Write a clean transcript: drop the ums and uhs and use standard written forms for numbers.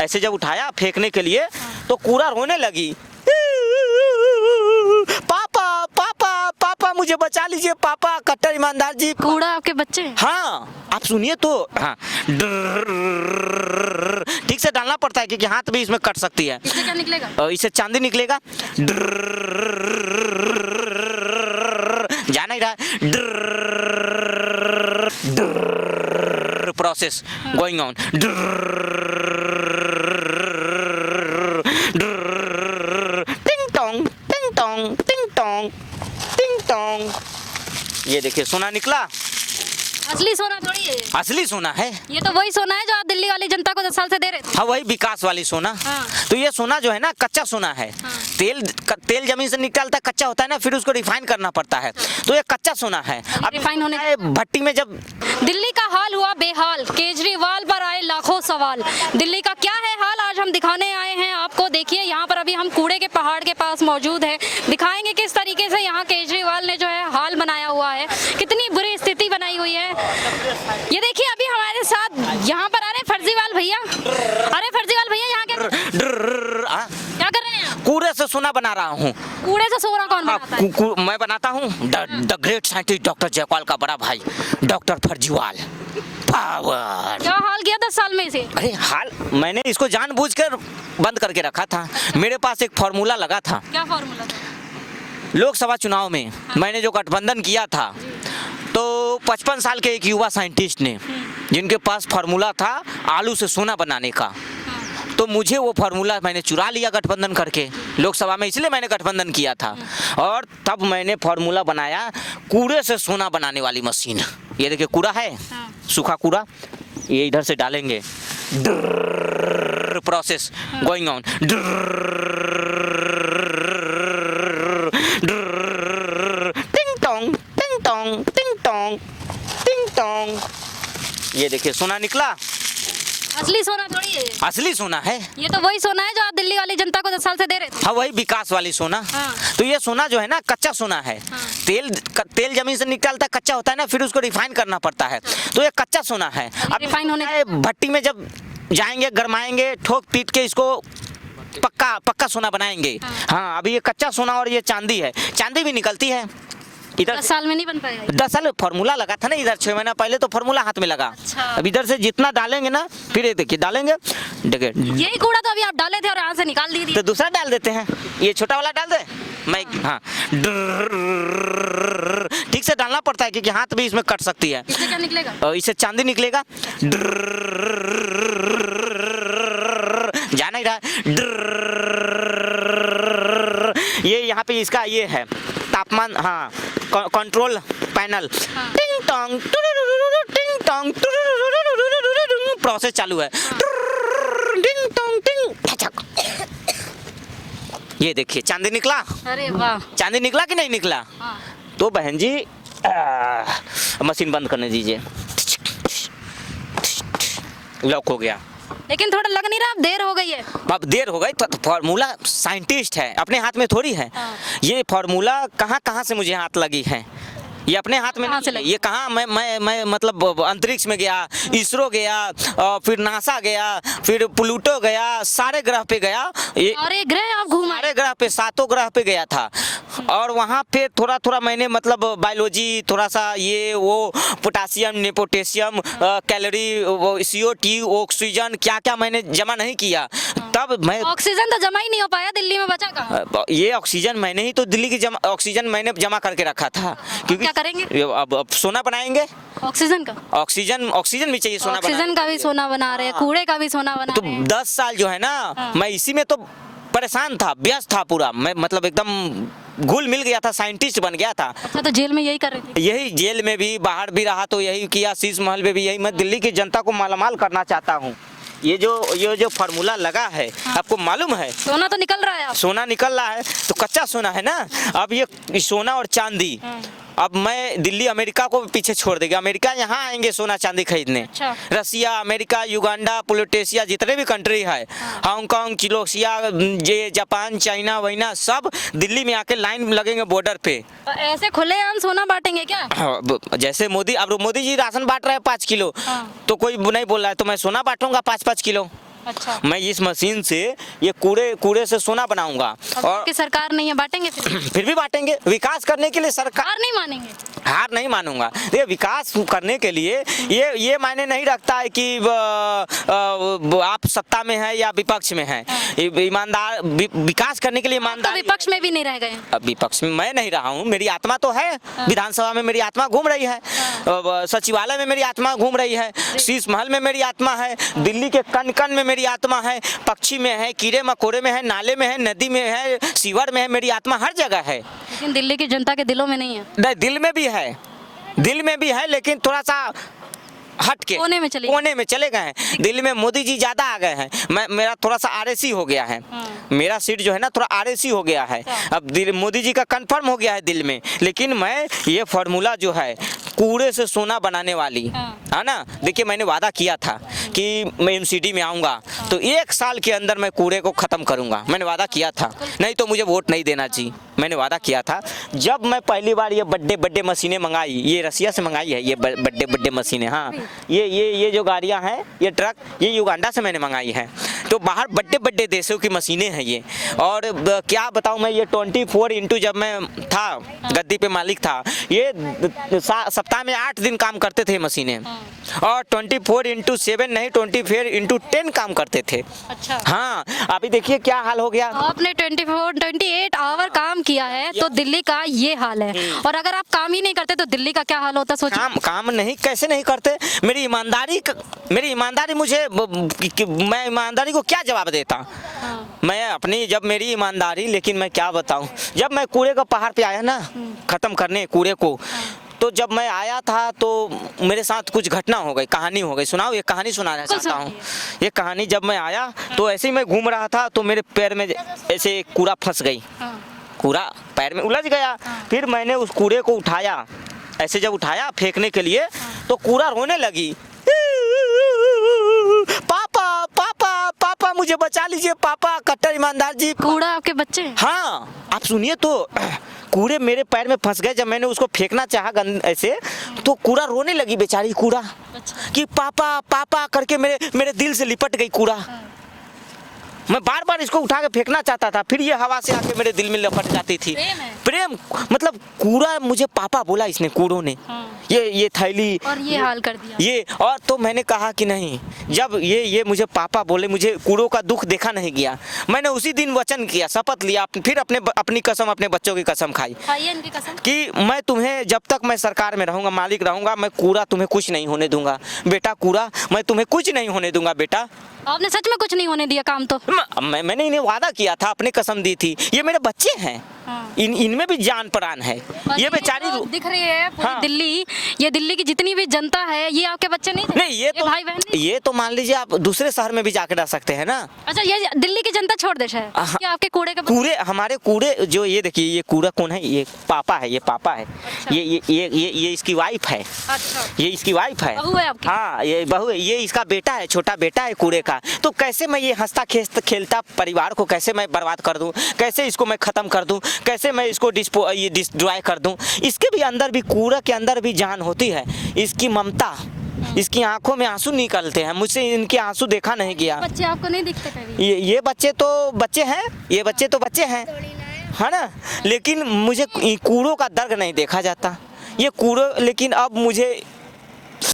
ऐसे जब उठाया फेंकने के लिए तो कूड़ा रोने लगी, पापा पापा पापा मुझे बचा लीजिए पापा, कट्टर ईमानदार जी। कूड़ा आपके बच्चे हैं? हाँ आप सुनिए तो, हाँ ठीक से डालना पड़ता है क्योंकि हाथ भी इसमें कट सकती है। इससे क्या निकलेगा? इससे चांदी निकलेगा। जा नहीं रहा, प्रोसेस गोइंग ऑन। टिंग टोंग टिंग टोंग टिंग टोंग टिंग टोंग। ये देखिए सोना निकला। असली सोना थोड़ी है, असली सोना है। ये तो वही सोना है जो आप दिल्ली वाली जनता को 10 साल से दे रहे थे। हाँ वही विकास वाली सोना। हाँ। तो ये सोना जो है ना कच्चा सोना है। हाँ। तेल जमीन से निकलता है, कच्चा होता है ना, फिर उसको रिफाइन करना पड़ता है। तो ये कच्चा सोना है। अब रिफाइन होने भट्टी में जब दिल्ली का हाल हुआ बेहाल, केजरीवाल पर आए लाखों सवाल। दिल्ली का क्या है हाल आज हम दिखाने आए हैं आपको। देखिए यहाँ पर अभी हम कूड़े के पहाड़ के पास मौजूद है, दिखाएंगे किस तरीके से यहाँ केजरीवाल ने जो है हाल बनाया हुआ है, कितनी बुरी स्थिति बनाई हुई है। ये देखिए अभी हमारे साथ यहाँ पर आ रहे फर्जीवाल भैया। अरे फर्जीवाल भैया यहाँ क्या कर रहे हैं? कूड़े से सोना बना रहा हूँ। कूड़े से सोना कौन बनाता है? मैं बनाता हूँ। The great scientist doctor Jaipal का बड़ा भाई डॉक्टर फर्जीवाल। पावर। क्या हाल किया 10 साल में इसे? अरे हाल मैंने इसको जानबूझकर बंद करके रखा था। मेरे पास एक फॉर्मूला लगा था। क्या फॉर्मूला था? लोकसभा चुनाव में मैंने जो गठबंधन किया था, तो 55 साल के एक युवा साइंटिस्ट ने, जिनके पास फार्मूला था आलू से सोना बनाने का, तो मुझे वो फार्मूला मैंने चुरा लिया गठबंधन करके लोकसभा में, इसलिए मैंने गठबंधन किया था। और तब मैंने फार्मूला बनाया कूड़े से सोना बनाने वाली मशीन। ये देखिए कूड़ा है, सूखा कूड़ा, ये इधर से डालेंगे, प्रोसेस गोइंग ऑन। टिंग टोंग टिंग टोंग टिंग टोंग टिंग टोंग। ये देखिए सोना निकला। असली सोना थोड़ी है, असली सोना है। ये तो वही सोना है जो आप दिल्ली वाली जनता को 10 साल से दे रहे थे। हाँ वही विकास वाली सोना। हाँ। तो ये सोना जो है ना कच्चा सोना है। हाँ। तेल जमीन से निकलता है, कच्चा होता है ना, फिर उसको रिफाइन करना पड़ता है। तो ये कच्चा सोना है। अब रिफाइन होने भट्टी में जब जाएंगे, गरमाएंगे, ठोक पीट के इसको पक्का सोना बनाएंगे। हाँ अभी ये कच्चा सोना और ये चांदी है, चांदी भी निकलती है। इधर 10 साल में नहीं बन पाएगा। 10 साल फार्मूला लगा था ना, इधर 6 महीना पहले तो फार्मूला हाथ में लगा। अच्छा। अब इधर से जितना डालेंगे ना, फिर ये देखिए डालेंगे, देखिए यही कूड़ा तो अभी आप डाले थे और यहाँ से निकाल दिए। तो दूसरा डाल देते हैं। ये छोटा वाला डाल दे मैं, हाँ ठीक से डालना पड़ता है क्योंकि हाथ भी इसमें कट सकती है। इससे क्या निकलेगा? और इससे चांदी निकलेगा। जा नहीं रहा, ये यहाँ पे इसका ये है तापमान, हाँ कंट्रोल पैनल। टिंग टोंग टिंग टोंग प्रोसेस चालू है। टिंग टोंग टिंग। ये देखिए चांदी निकला। अरे वाह, चांदी निकला कि नहीं निकला? हाँ। तो बहन जी मशीन बंद करने दीजिए। लॉक हो गया। लेकिन थोड़ा लग नहीं रहा अब देर हो गई है? अब देर हो गई तो फार्मूला साइंटिस्ट है, अपने हाथ में थोड़ी है। हाँ। ये फार्मूला कहाँ से मुझे हाथ लगी है, ये अपने हाथ में कहाँ से नहीं है। लगी? ये कहाँ मैं मतलब अंतरिक्ष में गया, इसरो गया, फिर नासा गया, फिर प्लूटो गया, सारे ग्रह पे गया। ये अरे ग्रह आप घूम आए? सारे ग्रह पे, 7 ग्रह पे गया था। और वहाँ पे थोड़ा मैंने मतलब बायोलॉजी, थोड़ा सा ये वो potassium, potassium, calorie, CO2, oxygen, क्या मैंने जमा नहीं किया। तब मैं ऑक्सीजन तो जमा ही नहीं हो पाया, दिल्ली में बचा कहाँ? ये ऑक्सीजन मैंने ही तो दिल्ली की ऑक्सीजन मैंने जमा करके रखा था, क्योंकि क्या करेंगे? अब सोना बनाएंगे। ऑक्सीजन का? ऑक्सीजन भी चाहिए सोना ऑक्सीजन का भी सोना बना रहे हैं, कूड़े का भी सोना बना तो रहे हैं। 10 साल जो है ना, मैं इसी में तो परेशान था, व्यस्त था पूरा मैं, मतलब एकदम घुल मिल गया था, साइंटिस्ट बन गया था। अच्छा तो जेल में यही कर रहे थे? यही जेल में भी, बाहर भी रहा तो यही किया, शीश महल में भी यही। मैं दिल्ली की जनता को मालामाल करना चाहता हूँ। ये जो फार्मूला लगा है, आपको मालूम है? सोना तो निकल रहा है। सोना निकल रहा है तो कच्चा सोना है ना। अब ये सोना और चांदी, अब मैं दिल्ली अमेरिका को पीछे छोड़ देगा। अमेरिका यहाँ आएंगे सोना चांदी खरीदने। अच्छा। रसिया, अमेरिका, युगांडा, पोलिटेशिया, जितने भी कंट्री है, हांगकांग, चिलोसिया, ये जापान, चाइना, वहीना सब दिल्ली में आके लाइन लगेंगे बॉर्डर पे। ऐसे खुलेआम सोना बांटेंगे क्या? जैसे मोदी, अब मोदी जी राशन बांट रहे हैं 5 किलो, तो कोई नहीं बोल रहा है तो मैं सोना बांटूंगा 5-5 किलो। अच्छा। मैं इस मशीन से ये कूड़े से सोना बनाऊंगा। और कि सरकार नहीं है, बांटेंगे फिर भी बांटेंगे। विकास करने के लिए सरकार, हार नहीं मानेंगे। हार नहीं मानूंगा। देखिए, विकास करने के लिए ये मायने नहीं रखता है कि आप सत्ता में है या विपक्ष में है। ईमानदार विकास करने के लिए तो ईमानदार। विपक्ष में भी नहीं रह गए। अब विपक्ष में मैं नहीं रहा हूँ, मेरी आत्मा तो है। विधानसभा में मेरी आत्मा घूम रही है, सचिवालय में मेरी आत्मा घूम रही है, शीश महल में मेरी आत्मा है, दिल्ली के कण कण में मेरी आत्मा है, पक्षी में है, कीड़े मकोड़े में है, नाले में है, नदी में है, सीवर में है, मेरी आत्मा हर जगह है। लेकिन दिल्ली की जनता के दिलों में नहीं है। नहीं, दिल में भी है, लेकिन थोड़ा सा हट के कोने में चले गए हैं। दिल्ली में मोदी जी ज्यादा आ गए हैं, मेरा थोड़ा सा आरएसी हो गया है। मेरा सीट जो है ना थोड़ा आरएसी हो गया है। अब मोदी जी का कंफर्म हो गया है दिल में। लेकिन मैं ये फार्मूला जो है कूड़े से सोना बनाने वाली है ना, देखिए मैंने वादा किया था कि मैं एमसीडी में आऊँगा तो 1 साल के अंदर मैं कूड़े को ख़त्म करूँगा। मैंने वादा किया था, नहीं तो मुझे वोट नहीं देना चाहिए। मैंने वादा किया था। जब मैं पहली बार ये बड्डे मशीनें मंगाई, ये रसिया से मंगाई है, ये बड्डे मशीनें। हाँ, ये जो गाड़ियाँ हैं, ये ट्रक, ये युगांडा से मैंने मंगाई है। तो बाहर बड्डे देशों की मशीनें हैं ये। और क्या बताऊँ मैं, ये 24x जब मैं था गद्दी पे मालिक था, ये सप्ताह में 8 दिन काम करते थे मशीनें। और 24x7 नहीं, 24x10 काम करते थे। अच्छा। हाँ, अभी देखिए क्या हाल हो गया। आपने 28 आवर काम किया है तो दिल्ली का ये हाल है। और अगर आप काम ही नहीं करते तो दिल्ली का क्या हाल होता, सोचिए। काम नहीं, कैसे नहीं करते। मेरी ईमानदारी मुझे, मैं ईमानदारी को क्या जवाब देता। मैं अपनी, जब मेरी ईमानदारी, लेकिन मैं क्या बताऊं, जब मैं कूड़े का पहाड़ पे आया ना खत्म करने कूड़े को, तो जब मैं आया था तो मेरे साथ कुछ घटना हो गई, कहानी हो गई। सुनाओ, ये कहानी सुनाना चाहता हूँ। ये कहानी, जब मैं आया तो ऐसे ही मैं घूम रहा था तो मेरे पैर में ऐसे कूड़ा फंस गई, कूड़ा पैर में उलझ गया। फिर मैंने उस कूड़े को उठाया, ऐसे जब उठाया फेंकने के लिए तो कूड़ा रोने लगी, पापा पापा पापा मुझे बचा लीजिए पापा, कट्टर ईमानदार जी। कूड़ा आपके बच्चे? हाँ, आप सुनिए तो, कूड़े मेरे पैर में फंस गए। जब मैंने उसको फेंकना चाहा ऐसे, तो कूड़ा रोने लगी बेचारी कूड़ा। अच्छा। कि पापा पापा करके मेरे दिल से लिपट गई कूड़ा। मैं बार बार इसको उठा के फेंकना चाहता था, फिर ये हवा से आके मेरे दिल में लपट जाती थी। प्रेम मतलब कूड़ा मुझे पापा बोला इसने, कूड़ों ने। ये थैली और ये हाल कर दिया ये। और तो मैंने कहा कि नहीं, जब ये मुझे पापा बोले, मुझे कूड़ों का दुख देखा नहीं गया। मैंने उसी दिन वचन किया, शपथ लिया, फिर अपनी कसम, अपने बच्चों की कसम खाई इनकी कसम कि मैं तुम्हें, जब तक मैं सरकार में रहूंगा, मालिक रहूंगा, मैं कूड़ा तुम्हें कुछ नहीं होने दूंगा बेटा। कूड़ा मैं तुम्हें कुछ नहीं होने दूंगा बेटा। आपने सच में कुछ नहीं होने दिया काम? तो मैंने इन्हें वादा किया था, अपनी कसम दी थी। ये मेरे बच्चे हैं, इनमें भी जान प्राण है। ये बेचारी दिख रही है पूरी दिल्ली, ये दिल्ली की जितनी भी जनता है, ये आपके बच्चे नहीं थे? नहीं, ये तो भाई बहन, ये तो मान लीजिए आप दूसरे शहर में भी जाकर रह सकते हैं ना। अच्छा, ये दिल्ली की जनता छोड़ दे है ये आपके कूड़े का? कूड़े, हमारे कूड़े जो, ये देखिए, ये कूड़ा कौन है? ये पापा है, ये पापा है। अच्छा। ये इसकी वाइफ है। अच्छा। ये इसकी वाइफ है, बहू है आपकी? हाँ, ये बहू है। ये इसका बेटा है, छोटा बेटा है कूड़े का। तो कैसे मैं ये हंसता खेलता परिवार को कैसे मैं बर्बाद कर दूं, कैसे इसको मैं खत्म कर दूं, कैसे मैं इसको डिस्ट्रॉय कर दूं। इसके भी अंदर भी, कूड़ा के अंदर भी जान होती है, इसकी ममता। इसकी आंखों में आंसू निकलते हैं, मुझसे इनके आंसू देखा नहीं गया। बच्चे आपको नहीं दिखते कभी? ये बच्चे तो बच्चे हैं, ये बच्चे तो बच्चे हैं, है ना। लेकिन मुझे कूड़ों का दर्द नहीं देखा जाता। ये कूड़ो, लेकिन अब मुझे